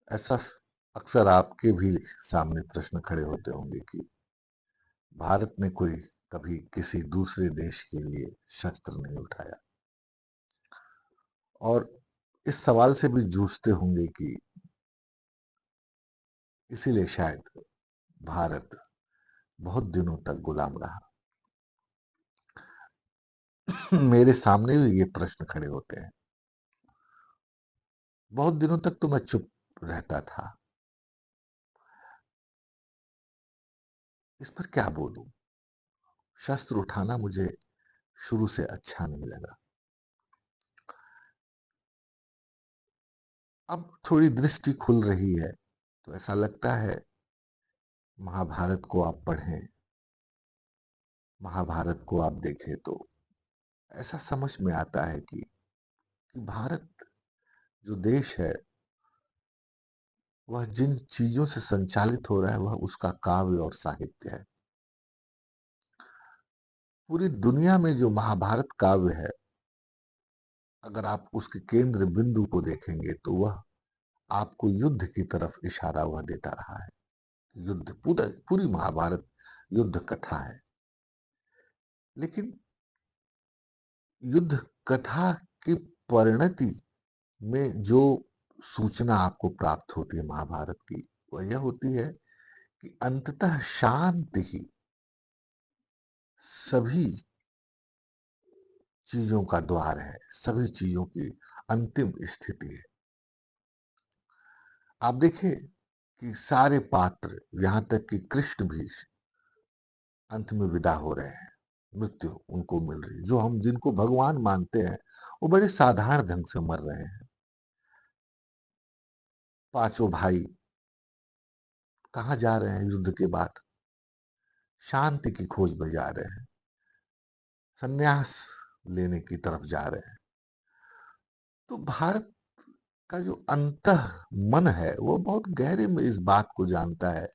ऐसा अक्सर आपके भी सामने प्रश्न खड़े होते होंगे कि भारत ने कोई कभी किसी दूसरे देश के लिए शस्त्र नहीं उठाया और इस सवाल से भी जूझते होंगे कि इसीलिए शायद भारत बहुत दिनों तक गुलाम रहा। मेरे सामने भी ये प्रश्न खड़े होते हैं। बहुत दिनों तक तो मैं चुप रहता था। इस पर क्या बोलूं? शस्त्र उठाना मुझे शुरू से अच्छा नहीं लगा। अब थोड़ी दृष्टि खुल रही है तो ऐसा लगता है महाभारत को आप पढ़ें, महाभारत को आप देखें तो ऐसा समझ में आता है कि भारत जो देश है वह जिन चीजों से संचालित हो रहा है वह उसका काव्य और साहित्य है। पूरी दुनिया में जो महाभारत काव्य है, अगर आप उसके केंद्र बिंदु को देखेंगे तो वह आपको युद्ध की तरफ इशारा वह देता रहा है। युद्ध पूरी महाभारत युद्ध कथा है। लेकिन युद्ध कथा की परिणति में जो सूचना आपको प्राप्त होती है महाभारत की, वह यह होती है कि अंततः शांति ही सभी चीजों का द्वार है, सभी चीजों की अंतिम स्थिति है। आप देखिए कि सारे पात्र, यहां तक कि कृष्ण भी अंत में विदा हो रहे हैं, मृत्यु उनको मिल रही है। जो हम जिनको भगवान मानते हैं वो बड़े साधारण ढंग से मर रहे हैं। पांचों भाई कहाँ जा रहे हैं? युद्ध के बाद शांति की खोज में जा रहे हैं, संन्यास लेने की तरफ जा रहे हैं। तो भारत का जो अंतः मन है वो बहुत गहरे में इस बात को जानता है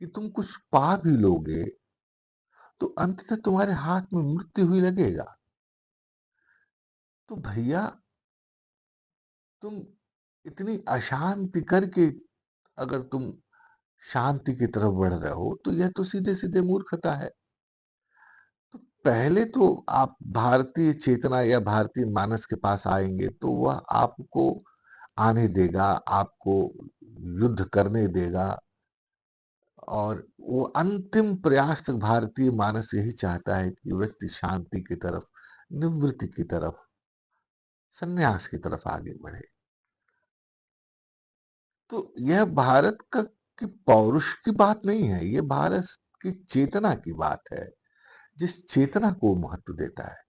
कि तुम कुछ पा भी लोगे तो अंततः तुम्हारे हाथ में मृत्यु ही लगेगा। तो भैया, तुम इतनी अशांति करके अगर तुम शांति की तरफ बढ़ रहे हो तो यह तो सीधे सीधे मूर्खता है। तो पहले तो आप भारतीय चेतना या भारतीय मानस के पास आएंगे तो वह आपको आने देगा, आपको युद्ध करने देगा। और वो अंतिम प्रयास तक भारतीय मानस यही चाहता है कि व्यक्ति शांति की तरफ, निवृत्ति की तरफ, संन्यास की तरफ आगे बढ़े। तो यह भारत का की पौरुष की बात नहीं है, ये भारत की चेतना की बात है, जिस चेतना को महत्व देता है।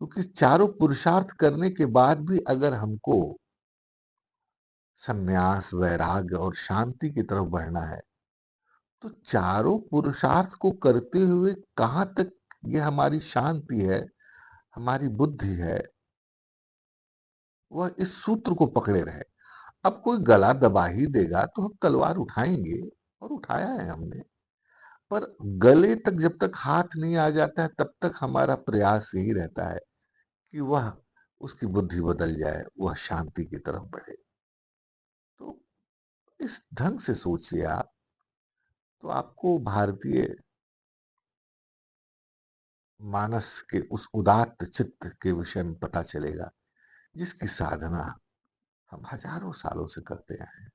क्योंकि चारों पुरुषार्थ करने के बाद भी अगर हमको संन्यास, वैराग्य और शांति की तरफ बढ़ना है तो चारों पुरुषार्थ को करते हुए कहां तक ये हमारी शांति है, हमारी बुद्धि है, वह इस सूत्र को पकड़े रहे। अब कोई गला दबा ही देगा तो हम तलवार उठाएंगे, और उठाया है हमने। पर गले तक जब तक हाथ नहीं आ जाता है तब तक हमारा प्रयास यही रहता है कि वह उसकी बुद्धि बदल जाए, वह शांति की तरफ बढ़े। तो इस ढंग से सोचिए आप, तो आपको भारतीय मानस के उस उदात्त चित्त के विषय में पता चलेगा जिसकी साधना हम हजारों सालों से करते आए हैं।